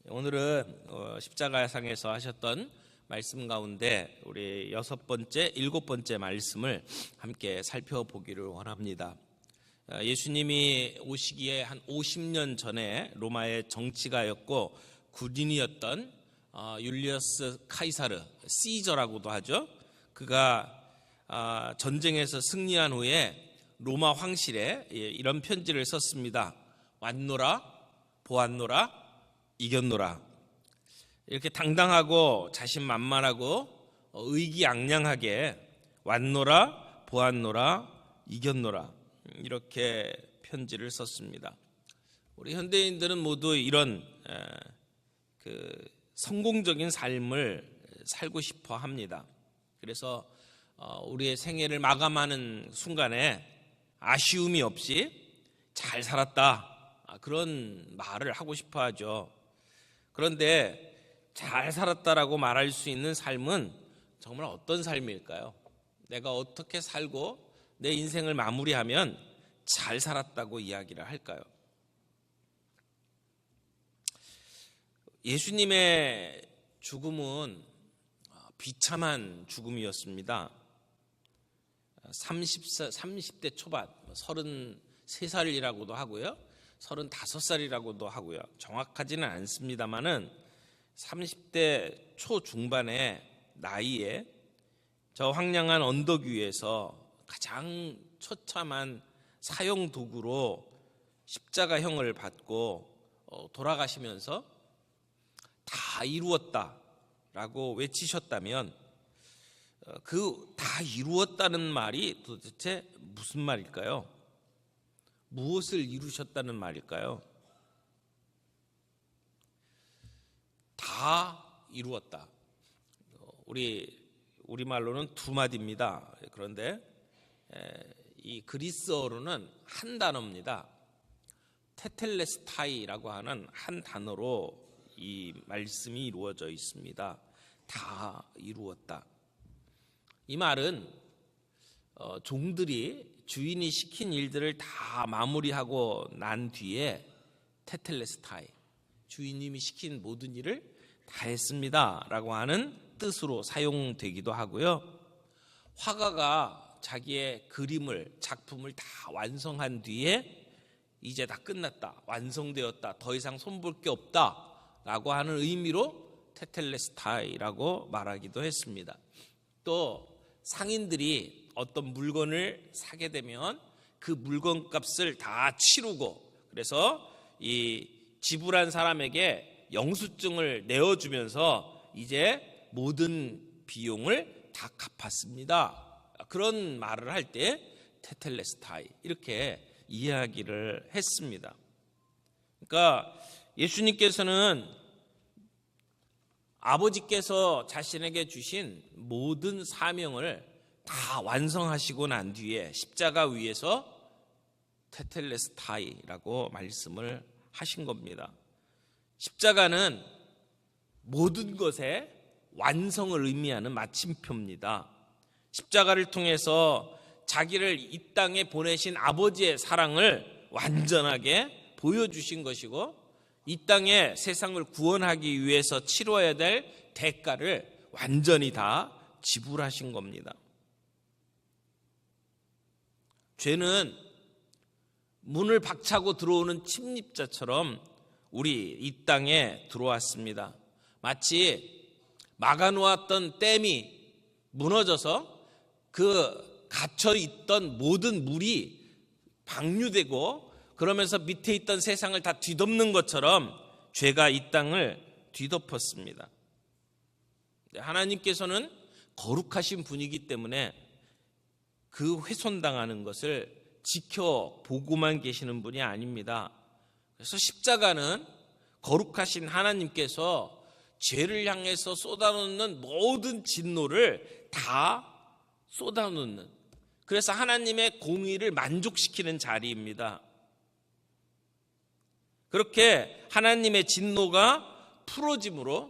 오늘은 십자가상에서 하셨던 말씀 가운데 우리 6번째, 7번째 말씀을 함께 살펴보기를 원합니다. 예수님이 오시기에 한 50년 전에 로마의 정치가였고 군인이었던 율리어스 카이사르, 시저라고도 하죠. 그가 전쟁에서 승리한 후에 로마 황실에 이런 편지를 썼습니다. 왔노라, 보았노라, 이겼노라. 이렇게 당당하고 자신만만하고 의기양양하게 왔노라, 보았노라, 이겼노라, 이렇게 편지를 썼습니다. 우리 현대인들은 모두 이런 성공적인 삶을 살고 싶어 합니다. 그래서 우리의 생애를 마감하는 순간에 아쉬움이 없이 잘 살았다, 그런 말을 하고 싶어 하죠. 그런데 잘 살았다라고 말할 수 있는 삶은 정말 어떤 삶일까요? 내가 어떻게 살고 내 인생을 마무리하면 잘 살았다고 이야기를 할까요? 예수님의 죽음은 비참한 죽음이었습니다. 30대 초반, 33살이라고도 하고요, 35살이라고도 하고요. 정확하지는 않습니다만은 30대 초중반의 나이에 저 황량한 언덕 위에서 가장 처참한 사형 도구로 십자가형을 받고 돌아가시면서 다 이루었다라고 외치셨다면 그 다 이루었다는 말이 도대체 무슨 말일까요? 무엇을 이루셨다는 말일까요? 다 이루었다. 우리말로는 두 마디입니다. 그런데 이 그리스어로는 한 단어입니다. 테텔레스타이라고 하는 한 단어로 이 말씀이 이루어져 있습니다. 다 이루었다. 이 말은 종들이 주인이 시킨 일들을 다 마무리하고 난 뒤에 테텔레스타이, 주인님이 시킨 모든 일을 다 했습니다 라고 하는 뜻으로 사용되기도 하고요. 화가가 자기의 그림을, 작품을 다 완성한 뒤에 이제 다 끝났다, 완성되었다, 더 이상 손볼 게 없다 라고 하는 의미로 테텔레스타이라고 말하기도 했습니다. 또 상인들이 어떤 물건을 사게 되면 그 물건 값을 다 치르고, 그래서 이 지불한 사람에게 영수증을 내어주면서 이제 모든 비용을 다 갚았습니다, 그런 말을 할 때 테텔레스타이 이렇게 이야기를 했습니다. 그러니까 예수님께서는 아버지께서 자신에게 주신 모든 사명을 다 완성하시고 난 뒤에 십자가 위에서 테텔레스타이라고 말씀을 하신 겁니다. 십자가는 모든 것의 완성을 의미하는 마침표입니다. 십자가를 통해서 자기를 이 땅에 보내신 아버지의 사랑을 완전하게 보여주신 것이고, 이 땅에 세상을 구원하기 위해서 치러야 될 대가를 완전히 다 지불하신 겁니다. 죄는 문을 박차고 들어오는 침입자처럼 우리 이 땅에 들어왔습니다. 마치 막아놓았던 댐이 무너져서 그 갇혀있던 모든 물이 방류되고 그러면서 밑에 있던 세상을 다 뒤덮는 것처럼 죄가 이 땅을 뒤덮었습니다. 하나님께서는 거룩하신 분이기 때문에 그 훼손당하는 것을 지켜보고만 계시는 분이 아닙니다. 그래서 십자가는 거룩하신 하나님께서 죄를 향해서 쏟아놓는 모든 진노를 다 쏟아놓는, 그래서 하나님의 공의를 만족시키는 자리입니다. 그렇게 하나님의 진노가 풀어짐으로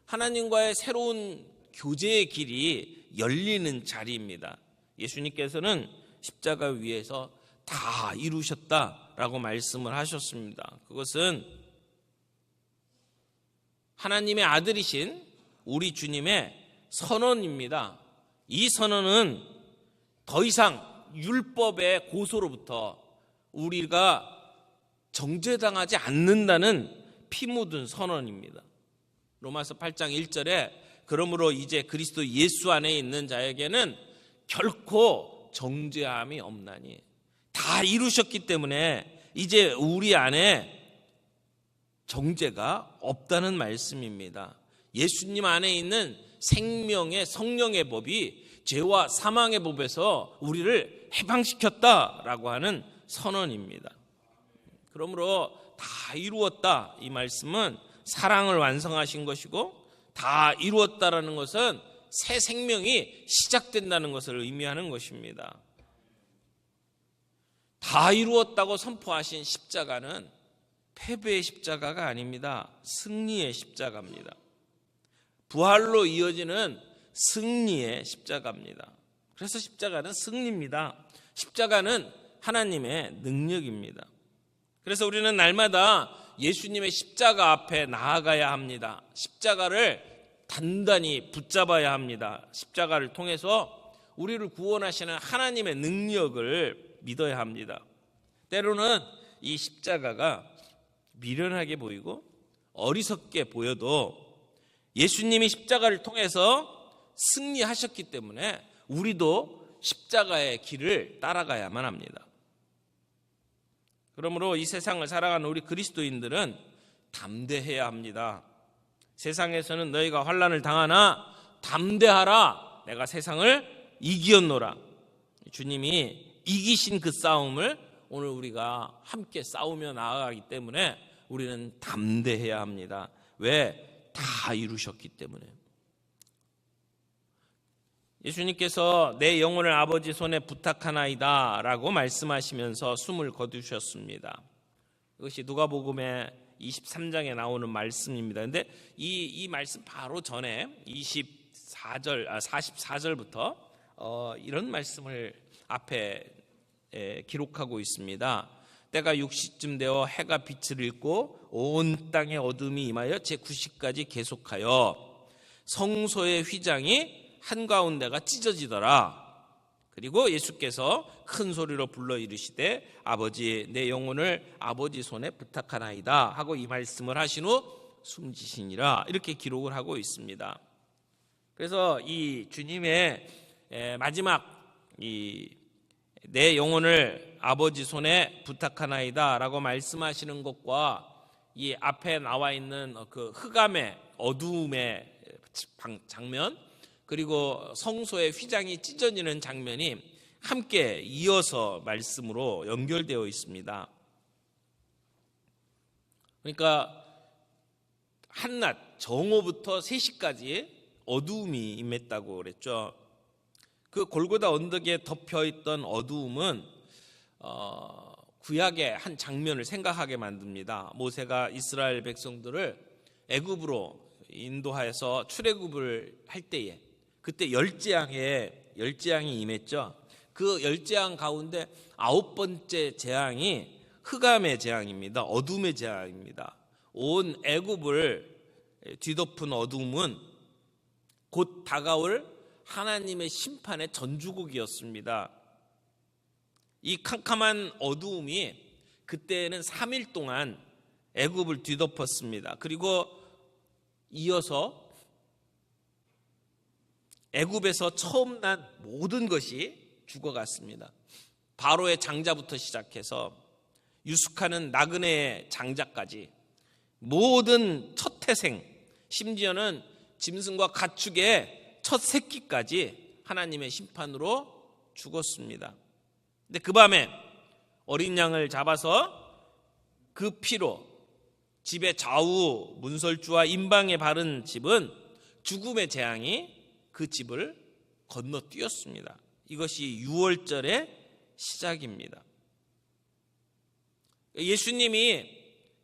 하나님과의 새로운 교제의 길이 열리는 자리입니다. 예수님께서는 십자가 위에서 다 이루셨다라고 말씀을 하셨습니다. 그것은 하나님의 아들이신 우리 주님의 선언입니다. 이 선언은 더 이상 율법의 고소로부터 우리가 정죄당하지 않는다는 피 묻은 선언입니다. 로마서 8장 1절에 그러므로 이제 그리스도 예수 안에 있는 자에게는 결코 정죄함이 없나니, 다 이루셨기 때문에 이제 우리 안에 정죄가 없다는 말씀입니다. 예수님 안에 있는 생명의 성령의 법이 죄와 사망의 법에서 우리를 해방시켰다라고 하는 선언입니다. 그러므로 다 이루었다, 이 말씀은 사랑을 완성하신 것이고, 다 이루었다라는 것은 새 생명이 시작된다는 것을 의미하는 것입니다. 다 이루었다고 선포하신 십자가는 패배의 십자가가 아닙니다. 승리의 십자가입니다. 부활로 이어지는 승리의 십자가입니다. 그래서 십자가는 승리입니다. 십자가는 하나님의 능력입니다. 그래서 우리는 날마다 예수님의 십자가 앞에 나아가야 합니다. 십자가를 단단히 붙잡아야 합니다. 십자가를 통해서 우리를 구원하시는 하나님의 능력을 믿어야 합니다. 때로는 이 십자가가 미련하게 보이고 어리석게 보여도 예수님이 십자가를 통해서 승리하셨기 때문에 우리도 십자가의 길을 따라가야만 합니다. 그러므로 이 세상을 살아가는 우리 그리스도인들은 담대해야 합니다. 세상에서는 너희가 환난을 당하나 담대하라, 내가 세상을 이기었노라. 주님이 이기신 그 싸움을 오늘 우리가 함께 싸우며 나아가기 때문에 우리는 담대해야 합니다. 왜? 다 이루셨기 때문에. 예수님께서 내 영혼을 아버지 손에 부탁하나이다 라고 말씀하시면서 숨을 거두셨습니다. 이것이 누가복음의 23장에 나오는 말씀입니다. 그런데 이 말씀 바로 전에 44절부터 이런 말씀을 앞에 기록하고 있습니다. 때가 6시쯤 되어 해가 빛을 잃고 온 땅에 어둠이 임하여 제9시까지 계속하여 성소의 휘장이 한가운데가 찢어지더라. 그리고 예수께서 큰 소리로 불러 이르시되 아버지, 내 영혼을 아버지 손에 부탁하나이다 하고 이 말씀을 하신 후 숨지시니라, 이렇게 기록을 하고 있습니다. 그래서 이 주님의 마지막 내 영혼을 아버지 손에 부탁하나이다 라고 말씀하시는 것과 이 앞에 나와 있는 그 흑암의 어두움의 장면, 그리고 성소의 휘장이 찢어지는 장면이 함께 이어서 말씀으로 연결되어 있습니다. 그러니까 한낮 정오부터 3시까지 어두움이 임했다고 그랬죠. 그 골고다 언덕에 덮여있던 어두움은 구약의 한 장면을 생각하게 만듭니다. 모세가 이스라엘 백성들을 애굽으로 인도하여서 출애굽을 할 때에 그때 열재앙이 임했죠. 그 열재앙 가운데 9번째 재앙이 흑암의 재앙입니다. 어둠의 재앙입니다. 온 애굽을 뒤덮은 어둠은 곧 다가올 하나님의 심판의 전주곡이었습니다. 이 캄캄한 어두움이 그때는 3일 동안 애굽을 뒤덮었습니다. 그리고 이어서 애굽에서 처음 난 모든 것이 죽어갔습니다. 바로의 장자부터 시작해서 유숙하는 나그네의 장자까지 모든 첫 태생, 심지어는 짐승과 가축의 첫 새끼까지 하나님의 심판으로 죽었습니다. 근데 그 밤에 어린 양을 잡아서 그 피로 집의 좌우 문설주와 임방에 바른 집은 죽음의 재앙이 그 집을 건너뛰었습니다. 이것이 유월절의 시작입니다. 예수님이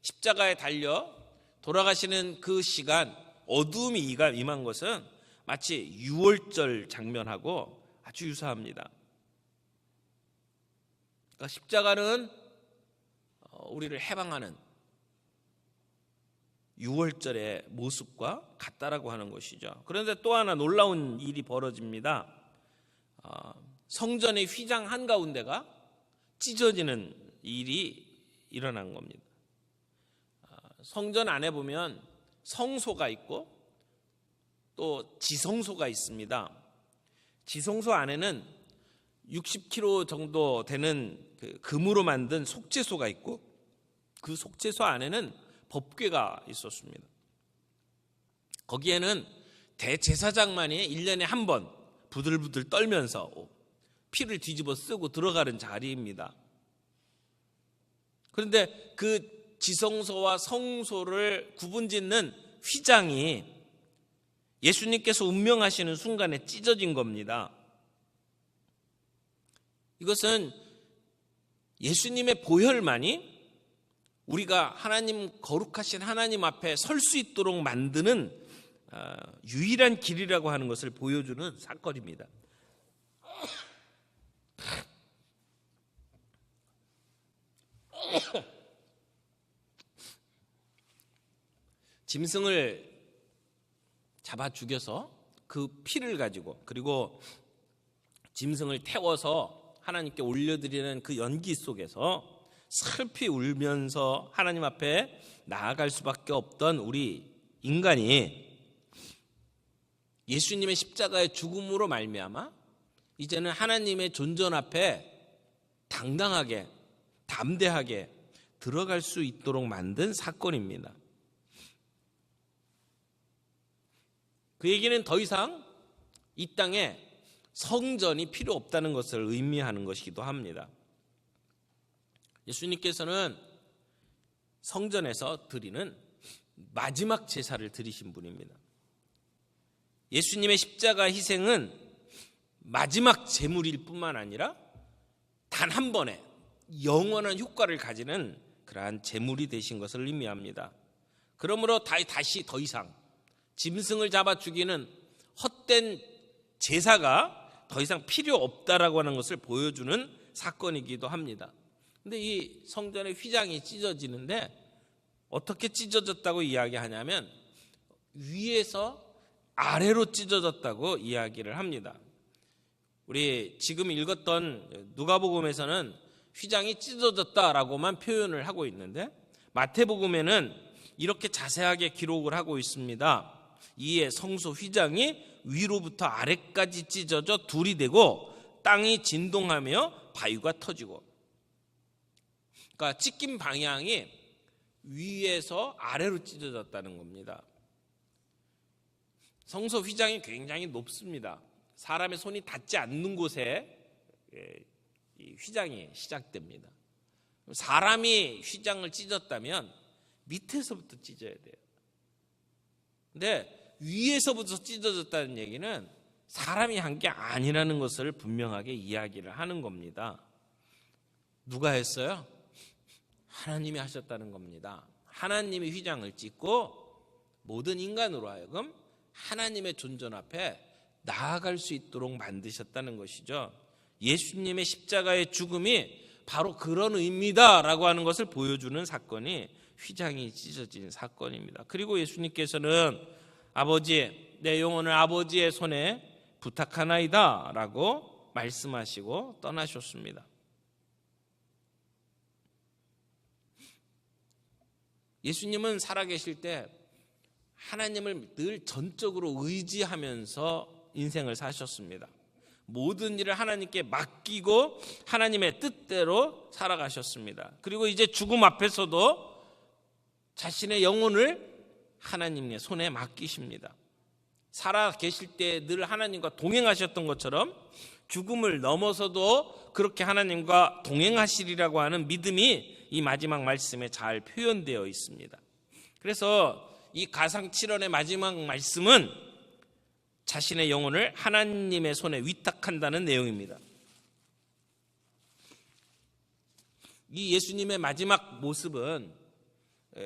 십자가에 달려 돌아가시는 그 시간, 어두움이 임한 것은 마치 유월절 장면하고 아주 유사합니다. 그러니까 십자가는 우리를 해방하는, 유월절의 모습과 같다라고 하는 것이죠. 그런데 또 하나 놀라운 일이 벌어집니다. 성전의 휘장 한가운데가 찢어지는 일이 일어난 겁니다. 성전 안에 보면 성소가 있고 또 지성소가 있습니다. 지성소 안에는 60kg 정도 되는 금으로 만든 속죄소가 있고 그 속죄소 안에는 법궤가 있었습니다. 거기에는 대제사장만이 1년에 한 번 부들부들 떨면서 피를 뒤집어 쓰고 들어가는 자리입니다. 그런데 그 지성소와 성소를 구분짓는 휘장이 예수님께서 운명하시는 순간에 찢어진 겁니다. 이것은 예수님의 보혈만이 우리가 하나님, 거룩하신 하나님 앞에 설 수 있도록 만드는 유일한 길이라고 하는 것을 보여주는 사건입니다. 짐승을 잡아 죽여서 그 피를 가지고 그리고 짐승을 태워서 하나님께 올려드리는 그 연기 속에서 슬피 울면서 하나님 앞에 나아갈 수밖에 없던 우리 인간이 예수님의 십자가의 죽음으로 말미암아 이제는 하나님의 존전 앞에 당당하게 담대하게 들어갈 수 있도록 만든 사건입니다. 그 얘기는 더 이상 이 땅에 성전이 필요 없다는 것을 의미하는 것이기도 합니다. 예수님께서는 성전에서 드리는 마지막 제사를 드리신 분입니다. 예수님의 십자가 희생은 마지막 제물일 뿐만 아니라 단 한 번에 영원한 효과를 가지는 그러한 제물이 되신 것을 의미합니다. 그러므로 다시 더 이상 짐승을 잡아 죽이는 헛된 제사가 더 이상 필요 없다라고 하는 것을 보여주는 사건이기도 합니다. 근데 이 성전의 휘장이 찢어지는데 어떻게 찢어졌다고 이야기하냐면 위에서 아래로 찢어졌다고 이야기를 합니다. 우리 지금 읽었던 누가복음에서는 휘장이 찢어졌다라고만 표현을 하고 있는데 마태복음에는 이렇게 자세하게 기록을 하고 있습니다. 이에 성소 휘장이 위로부터 아래까지 찢어져 둘이 되고 땅이 진동하며 바위가 터지고, 그러니까 찢긴 방향이 위에서 아래로 찢어졌다는 겁니다. 성소 휘장이 굉장히 높습니다. 사람의 손이 닿지 않는 곳에 이 휘장이 시작됩니다. 사람이 휘장을 찢었다면 밑에서부터 찢어야 돼요. 근데 위에서부터 찢어졌다는 얘기는 사람이 한 게 아니라는 것을 분명하게 이야기를 하는 겁니다. 누가 했어요? 하나님이 하셨다는 겁니다. 하나님이 휘장을 찢고 모든 인간으로 하여금 하나님의 존전 앞에 나아갈 수 있도록 만드셨다는 것이죠. 예수님의 십자가의 죽음이 바로 그런 의미다라고 하는 것을 보여주는 사건이 휘장이 찢어진 사건입니다. 그리고 예수님께서는 아버지, 내 영혼을 아버지의 손에 부탁하나이다 라고 말씀하시고 떠나셨습니다. 예수님은 살아계실 때 하나님을 늘 전적으로 의지하면서 인생을 사셨습니다. 모든 일을 하나님께 맡기고 하나님의 뜻대로 살아가셨습니다. 그리고 이제 죽음 앞에서도 자신의 영혼을 하나님의 손에 맡기십니다. 살아 계실 때 늘 하나님과 동행하셨던 것처럼 죽음을 넘어서도 그렇게 하나님과 동행하시리라고 하는 믿음이 이 마지막 말씀에 잘 표현되어 있습니다. 그래서 이 가상칠언의 마지막 말씀은 자신의 영혼을 하나님의 손에 위탁한다는 내용입니다. 이 예수님의 마지막 모습은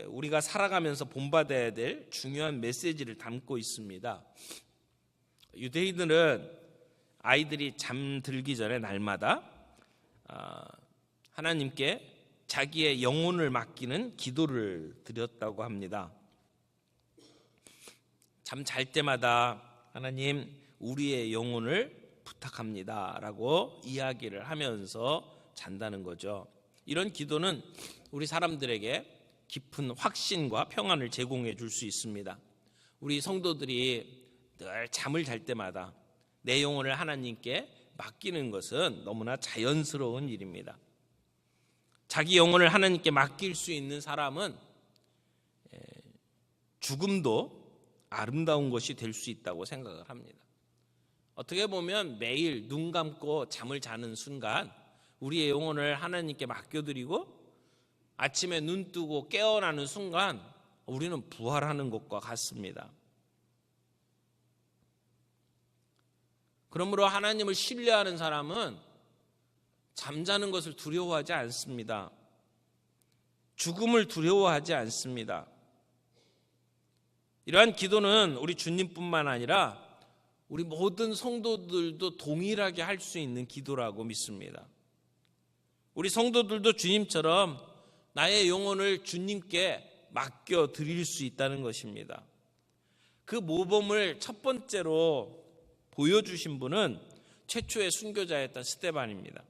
우리가 살아가면서 본받아야 될 중요한 메시지를 담고 있습니다. 유대인들은 아이들이 잠들기 전에 날마다 하나님께 자기의 영혼을 맡기는 기도를 드렸다고 합니다. 잠 잘 때마다 하나님 우리의 영혼을 부탁합니다 라고 이야기를 하면서 잔다는 거죠. 이런 기도는 우리 사람들에게 깊은 확신과 평안을 제공해 줄 수 있습니다. 우리 성도들이 늘 잠을 잘 때마다 내 영혼을 하나님께 맡기는 것은 너무나 자연스러운 일입니다. 자기 영혼을 하나님께 맡길 수 있는 사람은 죽음도 아름다운 것이 될 수 있다고 생각을 합니다. 어떻게 보면 매일 눈 감고 잠을 자는 순간 우리의 영혼을 하나님께 맡겨드리고 아침에 눈 뜨고 깨어나는 순간 우리는 부활하는 것과 같습니다. 그러므로 하나님을 신뢰하는 사람은 잠자는 것을 두려워하지 않습니다. 죽음을 두려워하지 않습니다. 이러한 기도는 우리 주님뿐만 아니라 우리 모든 성도들도 동일하게 할 수 있는 기도라고 믿습니다. 우리 성도들도 주님처럼 나의 영혼을 주님께 맡겨드릴 수 있다는 것입니다. 그 모범을 첫 번째로 보여주신 분은 최초의 순교자였던 스데반입니다.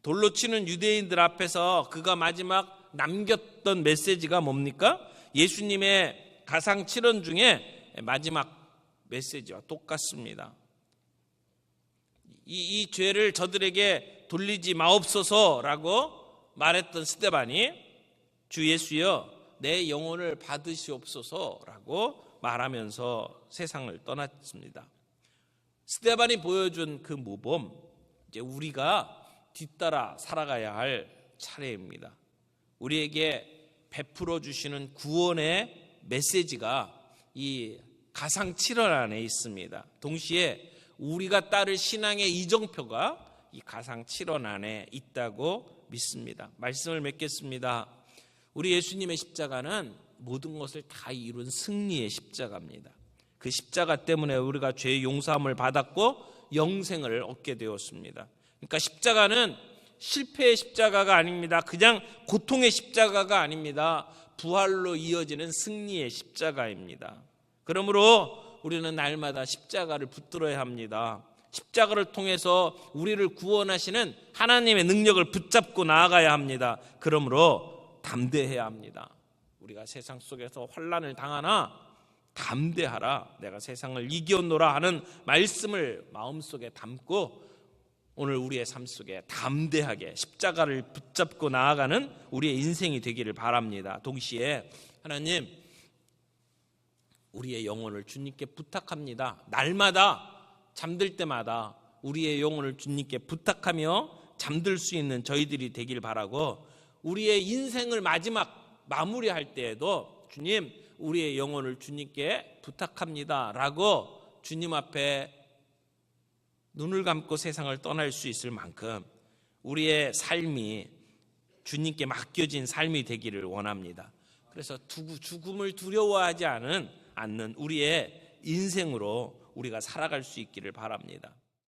돌로 치는 유대인들 앞에서 그가 마지막 남겼던 메시지가 뭡니까? 예수님의 가상 7원 중에 마지막 메시지와 똑같습니다. 이 죄를 저들에게 돌리지 마옵소서라고 말했던 스데반이 주 예수여 내 영혼을 받으시옵소서라고 말하면서 세상을 떠났습니다. 스데반이 보여준 그 모범, 이제 우리가 뒤따라 살아가야 할 차례입니다. 우리에게 베풀어 주시는 구원의 메시지가 이 가상 7원 안에 있습니다. 동시에 우리가 따를 신앙의 이정표가 이 가상 7원 안에 있다고 믿습니다. 말씀을 맺겠습니다. 우리 예수님의 십자가는 모든 것을 다 이룬 승리의 십자가입니다. 그 십자가 때문에 우리가 죄의 용서함을 받았고 영생을 얻게 되었습니다. 그러니까 십자가는 실패의 십자가가 아닙니다. 그냥 고통의 십자가가 아닙니다. 부활로 이어지는 승리의 십자가입니다. 그러므로 우리는 날마다 십자가를 붙들어야 합니다. 십자가를 통해서 우리를 구원하시는 하나님의 능력을 붙잡고 나아가야 합니다. 그러므로 담대해야 합니다. 우리가 세상 속에서 환난을 당하나 담대하라, 내가 세상을 이겼노라 하는 말씀을 마음속에 담고 오늘 우리의 삶 속에 담대하게 십자가를 붙잡고 나아가는 우리의 인생이 되기를 바랍니다. 동시에 하나님, 우리의 영혼을 주님께 부탁합니다. 날마다 잠들 때마다 우리의 영혼을 주님께 부탁하며 잠들 수 있는 저희들이 되길 바라고, 우리의 인생을 마지막 마무리할 때에도 주님, 우리의 영혼을 주님께 부탁합니다 라고 주님 앞에 눈을 감고 세상을 떠날 수 있을 만큼 우리의 삶이 주님께 맡겨진 삶이 되기를 원합니다. 그래서 죽음을 두려워하지 않는 우리의 인생으로 우리가 살아갈 수 있기를 바랍니다.